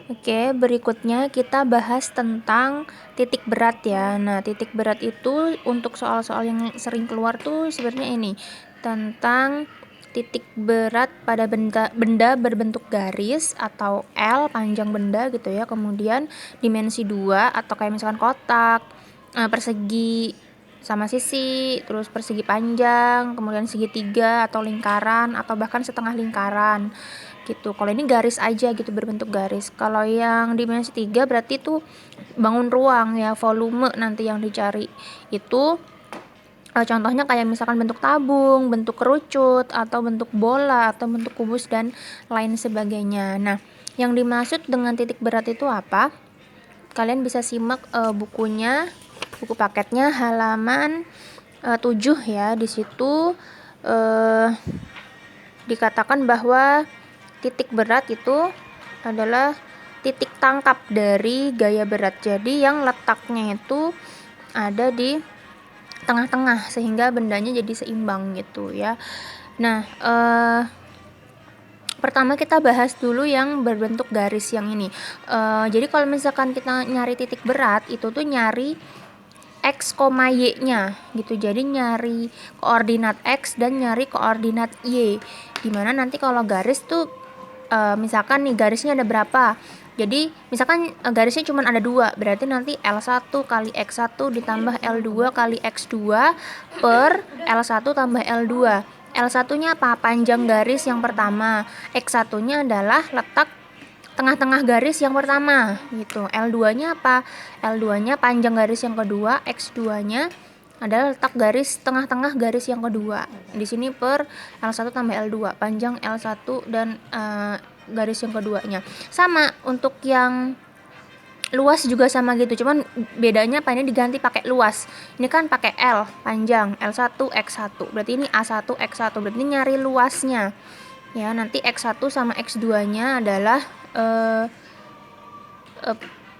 Oke, berikutnya kita bahas tentang titik berat ya. Nah, titik berat itu untuk soal-soal yang sering keluar tuh sebenarnya ini tentang titik berat pada benda berbentuk garis atau L panjang benda gitu ya. Kemudian dimensi 2 atau kayak misalkan kotak, persegi sama sisi, terus persegi panjang, kemudian segitiga atau lingkaran atau bahkan setengah lingkaran gitu. Kalau ini garis aja gitu, berbentuk garis. Kalau yang dimensi 3 berarti itu bangun ruang ya, volume nanti yang dicari. Itu contohnya kayak misalkan bentuk tabung, bentuk kerucut, atau bentuk bola, atau bentuk kubus dan lain sebagainya. Nah, yang dimaksud dengan titik berat itu apa? Kalian bisa simak bukunya, buku paketnya halaman 7 ya. Di situ dikatakan bahwa titik berat itu adalah titik tangkap dari gaya berat. Jadi yang letaknya itu ada di tengah-tengah sehingga bendanya jadi seimbang gitu ya. Nah, pertama kita bahas dulu yang berbentuk garis yang ini. Jadi kalau misalkan kita nyari titik berat itu tuh nyari X, Y-nya gitu. Jadi nyari koordinat X dan nyari koordinat Y. Dimana nanti kalau garis tuh misalkan nih garisnya ada berapa. Jadi misalkan garisnya cuma ada 2, berarti nanti L1 kali X1 ditambah L2 kali X2 per L1 tambah L2. L1-nya apa? Panjang garis yang pertama. X1-nya adalah letak tengah-tengah garis yang pertama gitu. L2-nya apa? L2-nya panjang garis yang kedua, X2-nya adalah letak garis tengah-tengah garis yang kedua. Di sini per L1 tambah L2, panjang L1 dan garis yang keduanya. Sama untuk yang luas juga sama gitu, cuman bedanya apa, ini diganti pakai luas. Ini kan pakai L panjang, L1 X1. Berarti ini A1 X1. Berarti ini nyari luasnya. Ya, nanti X1 sama X2-nya adalah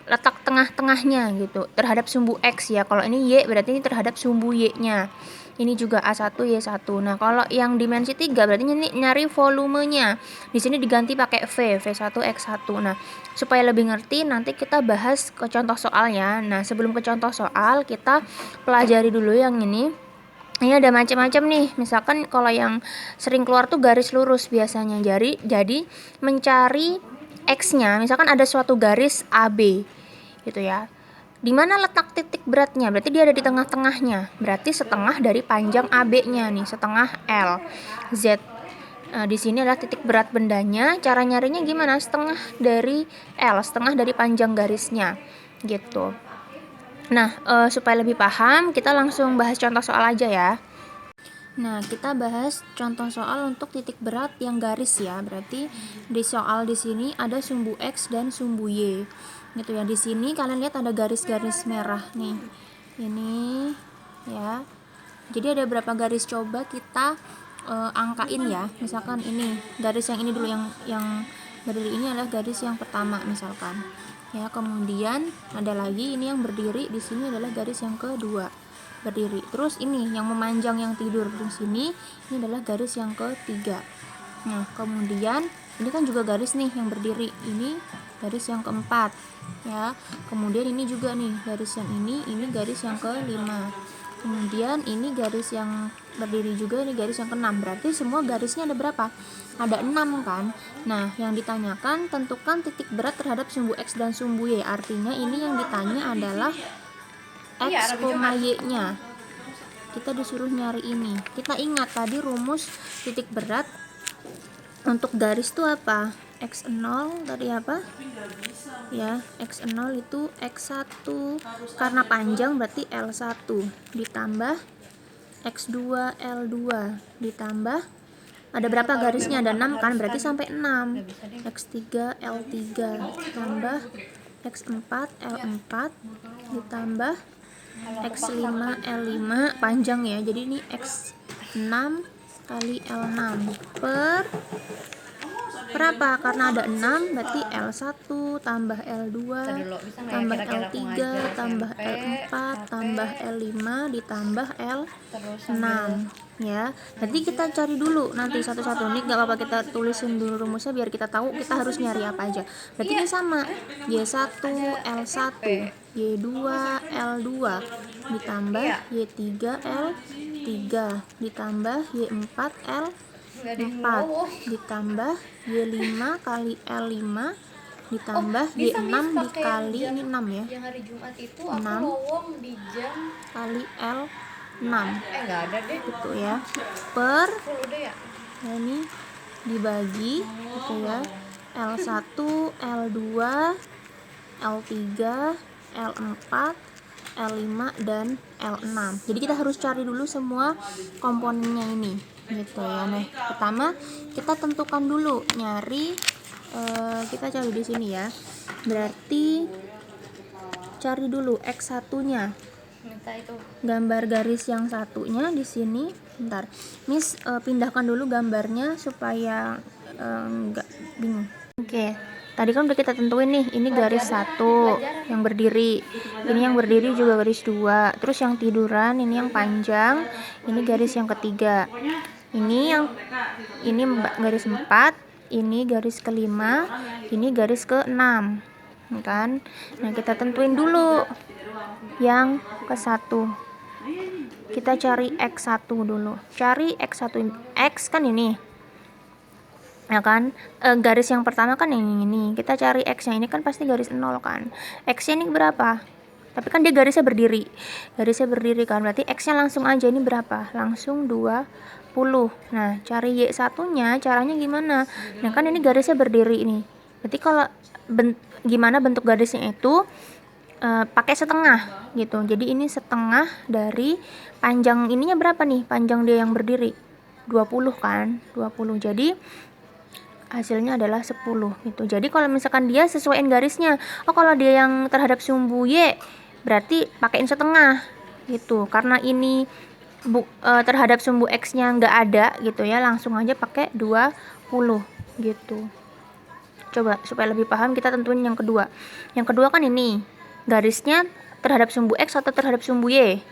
letak tengah-tengahnya gitu terhadap sumbu X ya. Kalau ini Y berarti ini terhadap sumbu Y-nya. Ini juga A1 Y1. Nah, kalau yang dimensi 3 berarti ini nyari volumenya. Di sini diganti pakai V, V1 X1. Nah, supaya lebih ngerti nanti kita bahas ke contoh soalnya. Nah, sebelum ke contoh soal kita pelajari dulu yang ini. Ini ada macam-macam nih. Misalkan kalau yang sering keluar tuh garis lurus biasanya. Jadi mencari X-nya, misalkan ada suatu garis AB gitu ya. Di mana letak titik beratnya? Berarti dia ada di tengah-tengahnya. Berarti setengah dari panjang AB-nya nih, setengah L. Z. Di sini adalah titik berat bendanya. Cara nyarinya gimana? Setengah dari L, setengah dari panjang garisnya. Gitu. Nah, supaya lebih paham, kita langsung bahas contoh soal aja ya. Nah, kita bahas contoh soal untuk titik berat yang garis ya. Berarti di soal di sini ada sumbu X dan sumbu Y. Gitu ya. Di sini kalian lihat ada garis-garis merah nih. Ini ya. Jadi ada berapa garis, coba kita angkain ya. Misalkan ini garis yang ini dulu, yang berdiri ini adalah garis yang pertama misalkan. Ya, kemudian ada lagi ini yang berdiri di sini adalah garis yang kedua berdiri. Terus ini yang memanjang yang tidur di sini, ini adalah garis yang ketiga. Nah, kemudian ini kan juga garis nih yang berdiri. Ini garis yang keempat. Ya. Kemudian ini juga nih garis yang ini garis yang kelima. Kemudian ini garis yang berdiri juga, ini garis yang keenam. Berarti semua garisnya ada berapa? Ada 6 kan? Nah, yang ditanyakan tentukan titik berat terhadap sumbu X dan sumbu Y. Artinya ini yang ditanya adalah X, Y-nya. Kita disuruh nyari ini. Kita ingat tadi rumus titik berat untuk garis itu apa? X0 tadi apa? Ya, X0 itu X1 karena panjang berarti L1 ditambah X2 L2 ditambah ada berapa garisnya? Ada 6 kan? Berarti sampai 6. X3 L3 ditambah X4 L4 ditambah X5 L5 panjang ya. Jadi ini X6 kali L6 per Berapa? Karena ada 6, berarti L1 tambah L2 tambah L3 tambah L4 tambah L5 ditambah L6 ya. Nanti kita cari dulu nanti satu-satu. Nih nggak apa-apa, kita tulisin dulu rumusnya biar kita tahu kita harus nyari apa aja. Berarti ini sama, Y1 L1 Y2 L2 ditambah Y3 L3 ditambah Y4 L4 ditambah Y5 kali L5 ditambah Y6 dikali ini 6 ya. 6 kali L6 gitu ya. Per nah ini dibagi gitu ya. L1, L2, L3, L4, L5 dan L6. Jadi kita harus cari dulu semua komponennya ini gitu ya. Nah, pertama kita tentukan dulu nyari kita cari di sini ya. Berarti cari dulu X1-nya. Gambar garis yang satunya di sini. Bentar. Miss pindahkan dulu gambarnya supaya nggak bingung. Oke. Tadi kan udah kita tentuin nih, ini garis 1 yang berdiri, ini yang berdiri juga garis 2, terus yang tiduran ini yang panjang, ini garis yang ketiga, ini garis 4, ini garis kelima, ini garis ke-6 kan. Nah, kita tentuin dulu yang ke-1. Kita cari X1 dulu. Cari X1, X kan ini. Ya kan, garis yang pertama kan yang ini. Kita cari X nya ini kan pasti garis 0 kan. X nya ini berapa? Tapi kan dia garisnya berdiri kan, berarti X nya langsung aja, ini berapa? Langsung 20. Nah, cari Y1 nya caranya gimana? Nah kan ini garisnya berdiri ini, berarti kalau gimana bentuk garisnya itu pakai setengah gitu. Jadi ini setengah dari panjang ininya berapa nih? Panjang dia yang berdiri 20 kan, 20. Jadi hasilnya adalah 10 gitu. Jadi kalau misalkan dia sesuaiin garisnya, kalau dia yang terhadap sumbu Y berarti pakaiin setengah gitu. Karena ini terhadap sumbu X nya nggak ada gitu ya, langsung aja pakai 20 gitu. Coba supaya lebih paham kita tentuin yang kedua. Yang kedua kan ini garisnya terhadap sumbu X atau terhadap sumbu Y.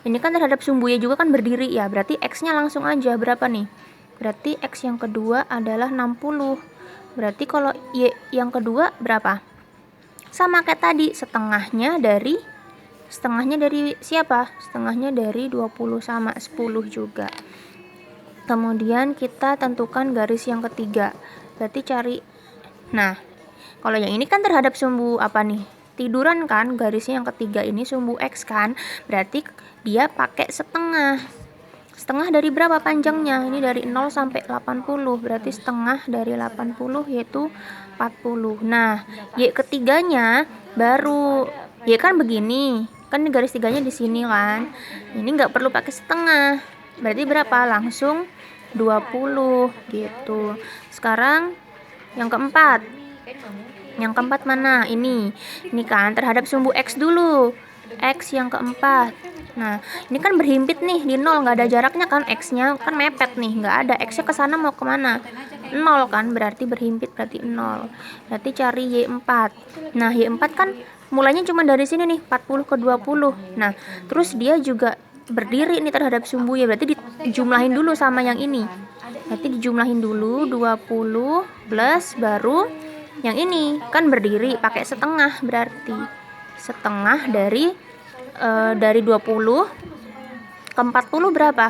Ini kan terhadap sumbu Y juga kan berdiri ya, berarti X nya langsung aja berapa nih? Berarti X yang kedua adalah 60. Berarti kalau Y yang kedua berapa? Sama kayak tadi, setengahnya dari siapa? Setengahnya dari 20, sama 10 juga. Kemudian kita tentukan garis yang ketiga. Berarti cari. Nah, kalau yang ini kan terhadap sumbu apa nih? Tiduran kan, garisnya yang ketiga ini sumbu X kan. Berarti dia pakai setengah. Setengah dari berapa panjangnya? Ini dari 0 sampai 80, berarti setengah dari 80 yaitu 40. Nah, Y ketiganya baru, Y kan begini, kan garis tiganya di sini kan. Ini nggak perlu pakai setengah, berarti berapa? Langsung 20 gitu. Sekarang yang keempat. Yang keempat mana? Ini kan terhadap sumbu X dulu. X yang keempat. Nah, ini kan berhimpit nih di 0, nggak ada jaraknya kan, X-nya kan mepet nih, nggak ada. X-nya ke sana mau kemana? 0 kan, berarti berhimpit, berarti 0. Berarti cari Y4. Nah, Y4 kan mulainya cuma dari sini nih, 40 ke 20. Nah, terus dia juga berdiri nih terhadap sumbu Y, berarti dijumlahin dulu sama yang ini. Berarti dijumlahin dulu 20 plus baru yang ini, kan berdiri pakai setengah, berarti setengah dari 20 ke 40 berapa?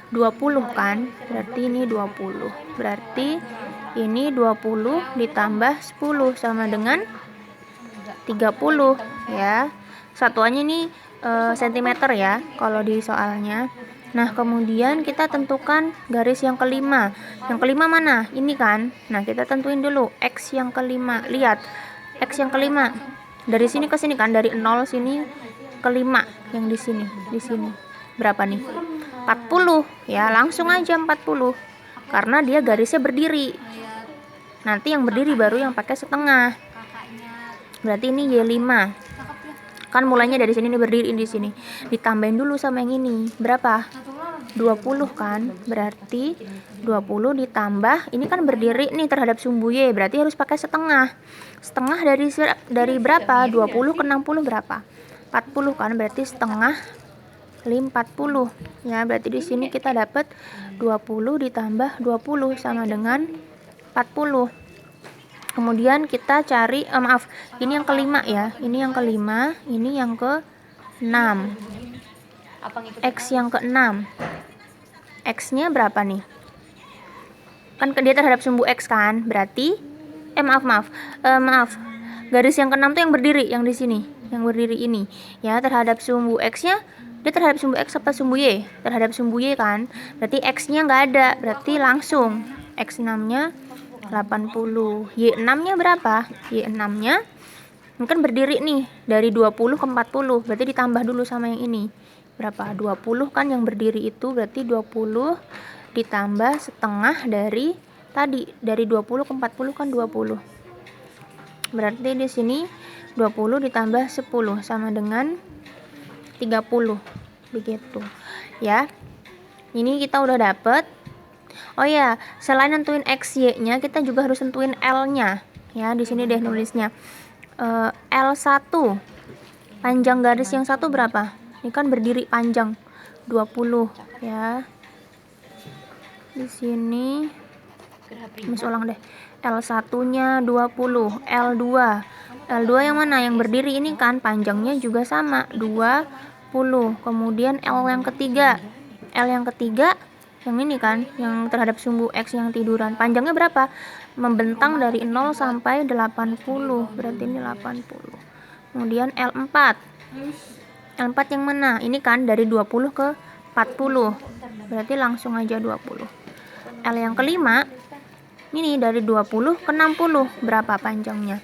20 kan, berarti ini 20. Berarti ini 20 ditambah 10 sama dengan 30 ya. Satuannya ini sentimeter ya kalau di soalnya. Nah, kemudian kita tentukan garis yang kelima. Yang kelima mana? Ini kan. Nah, kita tentuin dulu X yang kelima. Lihat, X yang kelima. Dari sini ke sini kan, dari 0 sini ke 5 yang di sini. Di sini. Berapa nih? 40 ya, langsung aja 40. Karena dia garisnya berdiri. Nanti yang berdiri baru yang pakai setengah. Berarti ini Y5. Kan mulainya dari sini, ini berdiri di sini. Ditambahin dulu sama yang ini. Berapa? 20 kan, berarti 20 ditambah, ini kan berdiri nih terhadap sumbu Y, berarti harus pakai setengah. Setengah dari berapa? 20 ke 60 berapa? 40 kan, berarti setengah 40 ya. Berarti di sini kita dapat 20 ditambah 20 sama dengan 40. Kemudian kita cari, ini yang kelima ya, ini yang kelima, ini yang ke-6. X yang ke-6. X-nya berapa nih? Kan dia terhadap sumbu X kan, berarti maaf. Garis yang ke-6 tuh yang berdiri, yang di sini, yang berdiri ini. Ya, terhadap sumbu X-nya, dia terhadap sumbu X apa sumbu Y? Terhadap sumbu Y kan. Berarti X-nya nggak ada, berarti langsung X6-nya 80. Y6-nya berapa? Y6-nya kan berdiri nih dari 20 ke 40, berarti ditambah dulu sama yang ini. Berapa? 20 kan yang berdiri itu, berarti 20 ditambah setengah dari tadi, dari 20 ke 40 kan 20. Berarti di sini 20 ditambah 10 sama dengan 30. Begitu. Ya. Ini kita udah dapet. Oh ya, selain nentuin X, Y-nya, kita juga harus nentuin L-nya. Ya, di sini deh nulisnya. L1. Panjang garis yang satu berapa? Ini kan berdiri panjang 20 ya. Di sini ulang deh. L1-nya 20, L2. L2 yang mana? Yang berdiri ini kan panjangnya juga sama 20. Kemudian L yang ketiga. L yang ketiga yang ini kan, yang terhadap sumbu X yang tiduran. Panjangnya berapa? Membentang dari 0 sampai 80. Berarti ini 80. Kemudian L4. L4 yang mana? Ini kan dari 20 ke 40. Berarti langsung aja 20. L yang kelima, ini dari 20 ke 60. Berapa panjangnya?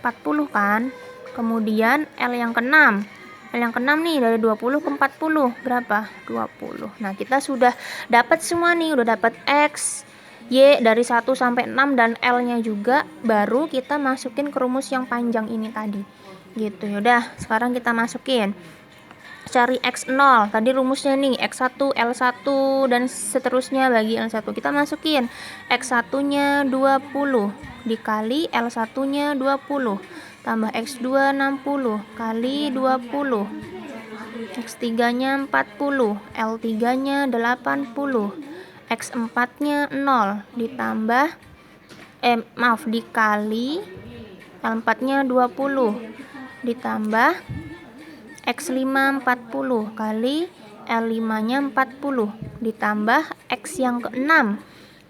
40 kan? Kemudian L yang keenam. L yang keenam nih dari 20 ke 40. Berapa? 20. Nah, kita sudah dapat semua nih. Udah dapat X, Y dari 1 sampai 6 dan L-nya juga. Baru kita masukin ke rumus yang panjang ini tadi. Gitu. Yaudah, sekarang kita masukin. Cari X0. Tadi rumusnya nih X1, L1 dan seterusnya bagi L1. Kita masukin X1-nya 20 dikali L1-nya 20 tambah X2 60 kali 20. X3-nya 40, L3-nya 80. X4-nya 0 ditambah dikali L4-nya 20 ditambah X5 40 kali L5-nya 40 ditambah X yang ke-6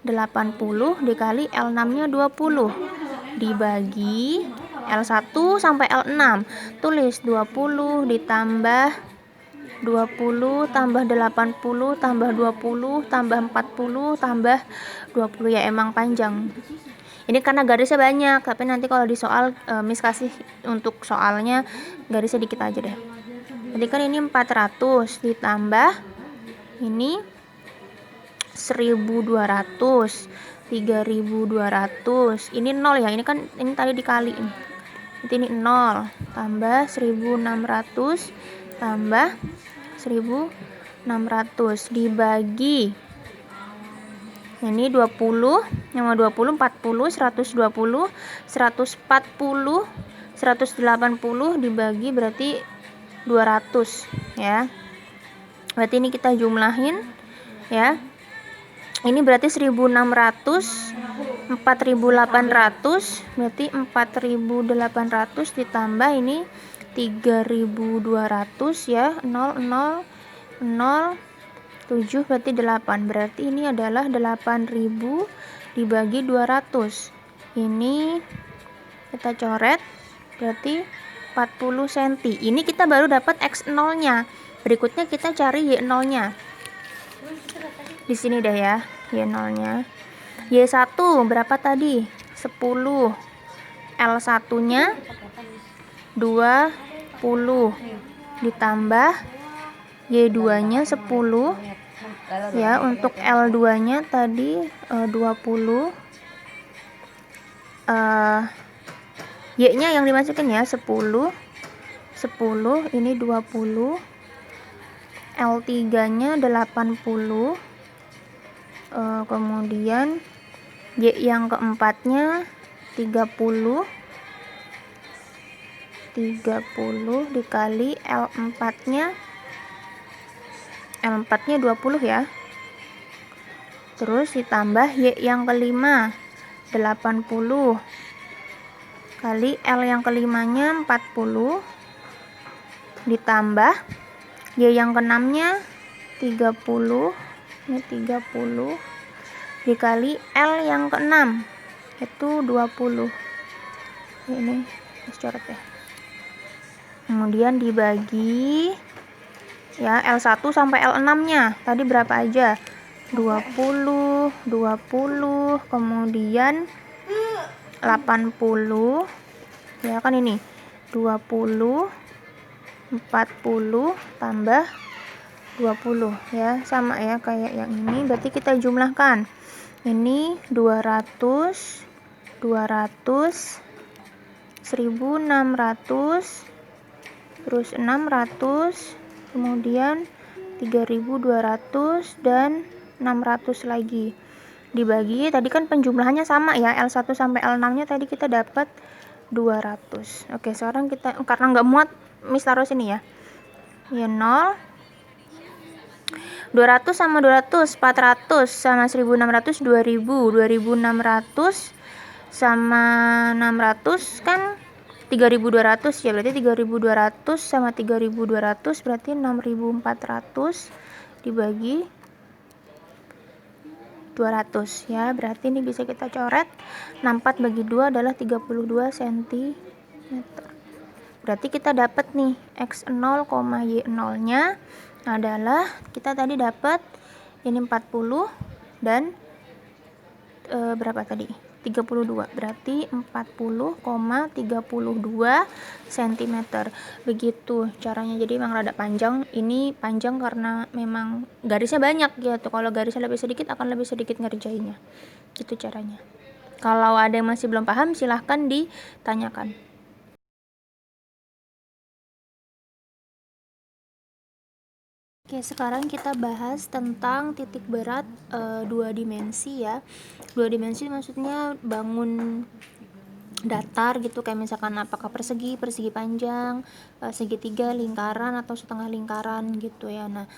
80 dikali L6-nya 20 dibagi L1 sampai L6. Tulis 20 ditambah 20 tambah 80 tambah 20 tambah 40 tambah 20. Ya emang panjang. Ini karena garisnya banyak, tapi nanti kalau di soal Miss kasih untuk soalnya garisnya dikit aja deh. Jadi kan ini 400 ditambah ini 1200, 3200. Ini 0 ya. Ini kan ini tadi dikali. Nanti ini 0 tambah 1600 tambah 1600 dibagi ini 20 sama 20 40 120 140 180 dibagi berarti 200 ya. Berarti ini kita jumlahin ya. Ini berarti 1600 4800 berarti 4800 ditambah ini 3200 ya 0,007 berarti 8. Berarti ini adalah 8000 dibagi 200. Ini kita coret berarti 40 cm. Ini kita baru dapat X0-nya. Berikutnya kita cari Y0-nya. Di sini deh ya, Y0-nya. Y1 berapa tadi? 10. L1-nya 20 ditambah Y2-nya 10 ya. Untuk L2-nya tadi 20. Y-nya yang dimasukin ya 10 ini 20 L3 nya 80, kemudian Y yang keempatnya 30 dikali L4 nya 20 ya, terus ditambah Y yang kelima 80 kali L yang kelimanya 40 ditambah Y yang keenamnya 30, ini 30 dikali L yang keenam itu 20. Ini coret ya. Kemudian dibagi ya L1 sampai L6 nya tadi berapa aja, 20, kemudian 80 ya kan, ini 20, 40 tambah 20 ya, sama ya kayak yang ini. Berarti kita jumlahkan, ini 200, 1600, terus 600, kemudian 3200 dan 600 lagi. Dibagi, tadi kan penjumlahannya sama ya, L1 sampai L6 nya tadi kita dapat 200. Oke, sekarang kita, karena nggak muat Miss taruh sini ya, 0, 200 sama 200, 400 sama 1600, 2000, 2600 sama 600 kan 3200 ya, berarti 3200 sama 3200 berarti 6400 dibagi 200 ya, berarti ini bisa kita coret, 64 bagi 2 adalah 32 cm. Berarti kita dapat nih X0, Y0 nya adalah, kita tadi dapat ini 40 dan berapa tadi, 32, berarti 40,32 cm. Begitu caranya. Jadi memang rada panjang, ini panjang karena memang garisnya banyak gitu. Kalau garisnya lebih sedikit akan lebih sedikit ngerjainnya. Gitu caranya. Kalau ada yang masih belum paham silahkan ditanyakan. Oke, sekarang kita bahas tentang titik berat 2 dimensi ya. 2 dimensi maksudnya bangun datar gitu, kayak misalkan apakah persegi panjang, segitiga, lingkaran atau setengah lingkaran gitu ya. Nah,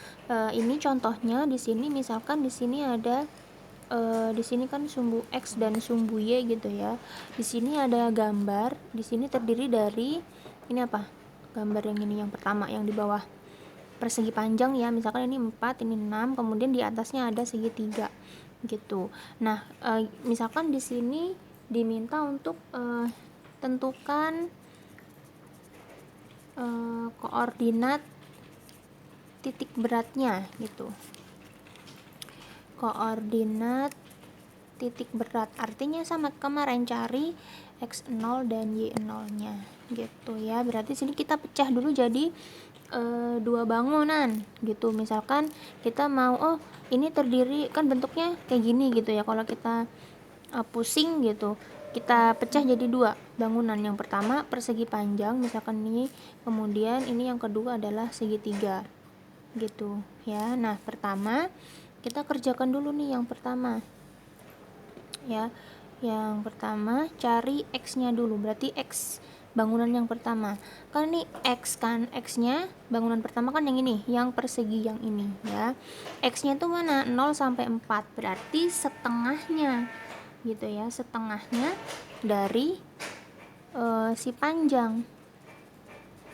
ini contohnya di sini, misalkan di sini ada di sini kan sumbu X dan sumbu Y gitu ya. Di sini ada gambar, di sini terdiri dari ini apa? Gambar yang ini yang pertama yang di bawah. Persegi panjang ya, misalkan ini 4, ini 6, kemudian di atasnya ada segitiga gitu. Nah, misalkan di sini diminta untuk tentukan koordinat titik beratnya gitu. Koordinat titik berat artinya sama kemarin, cari X0 dan Y0 nya gitu ya. Berarti sini kita pecah dulu jadi 2 bangunan gitu. Misalkan kita mau, oh ini terdiri kan bentuknya kayak gini gitu ya, kalau kita pusing gitu, kita pecah jadi 2 bangunan. Yang pertama persegi panjang misalkan ini, kemudian ini yang kedua adalah segitiga gitu ya. Nah, pertama kita kerjakan dulu nih yang pertama ya. Yang pertama cari X nya dulu, berarti X bangunan yang pertama kan ini X kan, X nya bangunan pertama kan yang ini, yang persegi yang ini ya. X nya itu mana, 0 sampai 4, berarti setengahnya gitu ya, setengahnya dari si panjang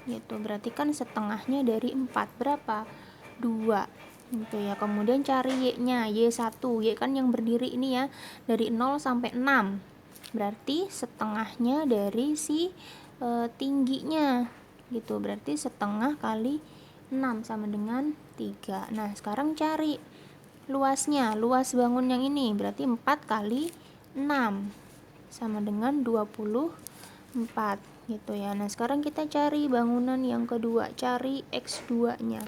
gitu, berarti kan setengahnya dari 4 berapa, 2 gitu ya. Kemudian cari Y nya, Y1, Y kan yang berdiri ini ya, dari 0 sampai 6, berarti setengahnya dari si tingginya gitu, berarti setengah kali 6 sama dengan 3. Nah, sekarang cari luasnya, luas bangun yang ini berarti 4 kali 6 sama dengan 24 gitu ya. Nah, sekarang kita cari bangunan yang kedua, cari X2 nya.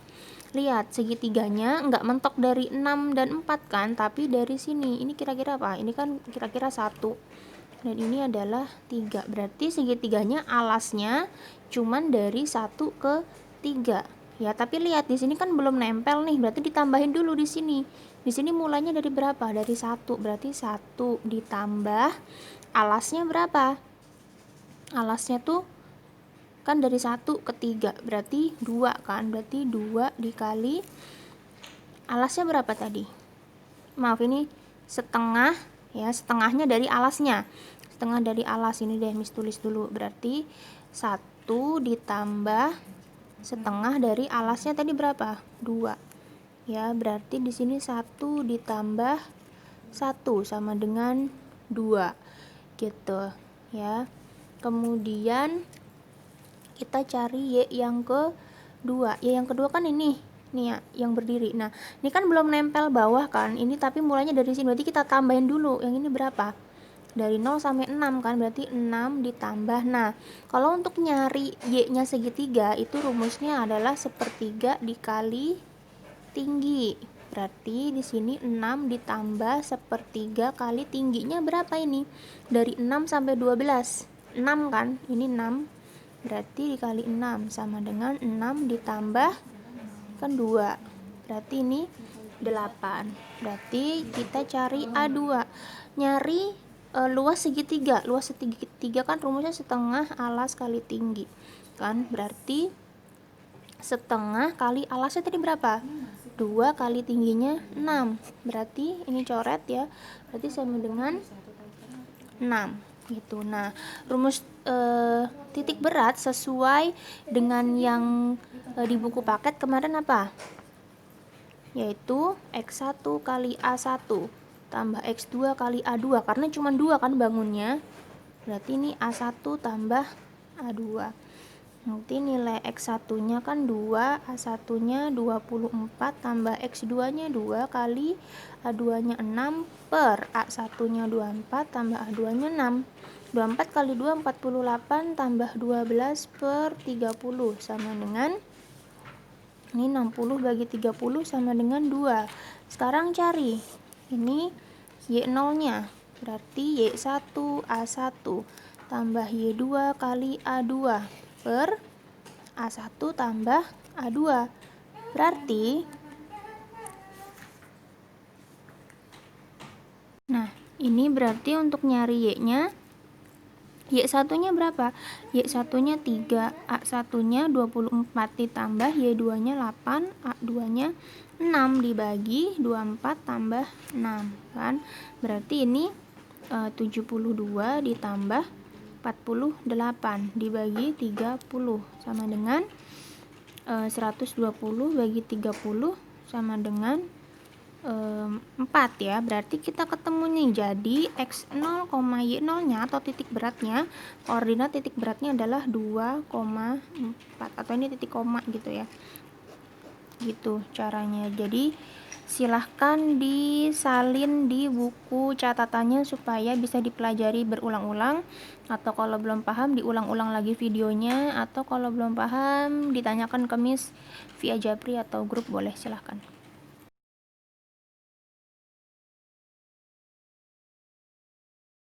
Lihat segitiganya nggak mentok dari 6 dan 4 kan, tapi dari sini ini kira-kira apa, ini kan kira-kira 1 dan ini adalah 3, berarti segitiganya alasnya cuman dari 1 ke 3 Ya, tapi lihat di sini kan belum nempel nih, berarti ditambahin dulu di sini. Di sini mulanya dari berapa? Dari 1. Berarti 1 ditambah alasnya berapa? Alasnya tuh kan dari 1 ke 3, berarti 2 kan? Berarti 2 dikali alasnya berapa tadi? Maaf, ini setengah ya, setengahnya dari alasnya. Setengah dari alas ini deh Miss tulis dulu. Berarti 1 ditambah setengah dari alasnya tadi berapa? 2. Ya, berarti di sini 1 ditambah 1 sama dengan 2. Gitu ya. Kemudian kita cari Y yang kedua. Y yang kedua kan ini. Nih ya, yang berdiri. Nah, ini kan belum nempel bawah kan. Ini tapi mulanya dari sini. Berarti kita tambahin dulu. Yang ini berapa? Dari 0 sampai 6 kan. Berarti 6 ditambah. Nah, kalau untuk nyari Y-nya segitiga, itu rumusnya adalah sepertiga dikali tinggi. Berarti di sini 6 ditambah sepertiga kali tingginya berapa ini? Dari 6 sampai 12. 6 kan? Ini 6. Berarti dikali 6 sama dengan 6 ditambah kan 2. Berarti ini 8. Berarti kita cari A2. Nyari luas segitiga. Luas segitiga kan rumusnya setengah alas kali tinggi. Kan? Berarti setengah kali alasnya tadi berapa? 2 kali tingginya 6. Berarti ini coret ya. Berarti sama dengan 6 gitu. Nah, rumus titik berat sesuai dengan yang di buku paket kemarin apa? Yaitu X1 kali A1 tambah X2 kali A2, karena cuma 2 kan bangunnya. Berarti ini A1 tambah A2. Nanti nilai X1-nya kan 2, A1-nya 24 tambah X2-nya 2 kali A2-nya 6 per A1-nya 24 tambah A2-nya 6. 24 kali 2 48 tambah 12 per 30 sama dengan ini 60 bagi 30 sama dengan 2. Sekarang cari ini Y0-nya. Berarti Y1 A1 tambah Y2 kali A2 per A1 tambah A2. Berarti ini berarti untuk nyari Y-nya, Y1-nya berapa? Y1-nya 3, A1-nya 24 ditambah Y2-nya 8, A2-nya 6 dibagi 24 tambah 6 kan? Berarti ini 72 ditambah 48 dibagi 30 sama dengan 120 bagi 30 sama dengan 4 ya. Berarti kita ketemu nih. Jadi X0, Y0 nya atau titik beratnya, koordinat titik beratnya adalah 2,4 atau ini titik koma gitu ya. Gitu caranya. Jadi silahkan disalin di buku catatannya supaya bisa dipelajari berulang-ulang, atau kalau belum paham diulang-ulang lagi videonya, atau kalau belum paham ditanyakan ke Miss via Japri atau grup boleh, silahkan.